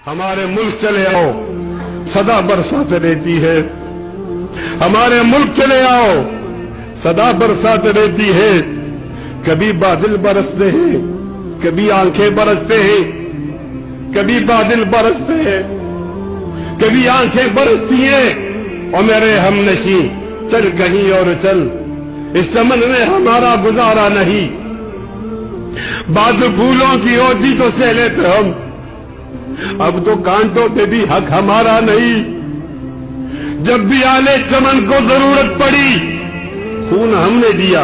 ہمارے ملک چلے آؤ، صدا برسات رہتی ہے. ہمارے ملک چلے آؤ، صدا برسات رہتی ہے. کبھی بادل برستے ہیں، کبھی آنکھیں برستے ہیں. کبھی بادل برستے ہیں، کبھی آنکھیں برستی ہیں. اور میرے ہم نشیں چل کہیں اور چل، اس چمن میں ہمارا گزارا نہیں. بعض پھولوں کی ہوتی تو سہ لیتے ہم، اب تو کانٹوں پہ بھی حق ہمارا نہیں. جب بھی آلے چمن کو ضرورت پڑی، خون ہم نے دیا،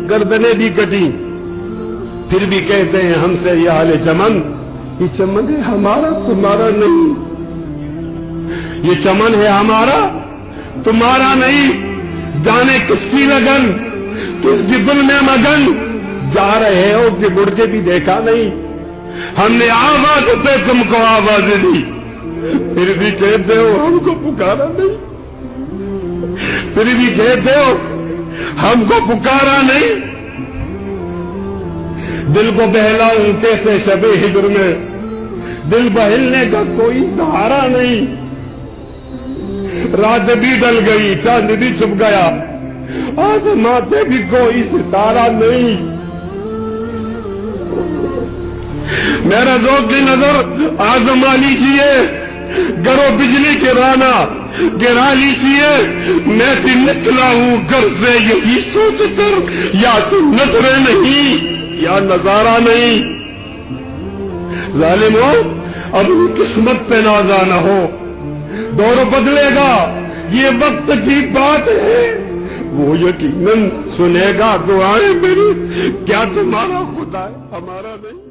گردنیں بھی کٹی. پھر بھی کہتے ہیں ہم سے یہ آلے چمن، یہ چمن ہے ہمارا تمہارا نہیں. یہ چمن ہے ہمارا تمہارا نہیں. جانے کس کی لگن، کس کی دل میں مگن، جا رہے ہو کہ مڑ کے بھی دیکھا نہیں. ہم نے آواز پہ تم کو آواز دی، پھر بھی کہتے ہو ہم کو پکارا نہیں. پھر بھی کہتے ہو ہم کو پکارا نہیں. دل کو بہلاؤں کیسے شب ہجر میں، دل بہلنے کا کوئی سہارا نہیں. رات بھی ڈل گئی، چاند بھی چھپ گیا، آسماں پہ بھی کوئی ستارہ نہیں. میرا ذوق کی نظر آزما لیجیے، گرو بجلی کے رانا گرا لیجیے. میں بھی نکلا ہوں گھر سے یہی سوچ کر، یا تو نظریں نہیں یا نظارہ نہیں. ظالمو اب قسمت پہ نازا نہ ہو، دور بدلے گا، یہ وقت کی بات ہے. وہ یقیناً سنے گا دعائیں میری، کیا تمہارا خدا ہے ہمارا نہیں.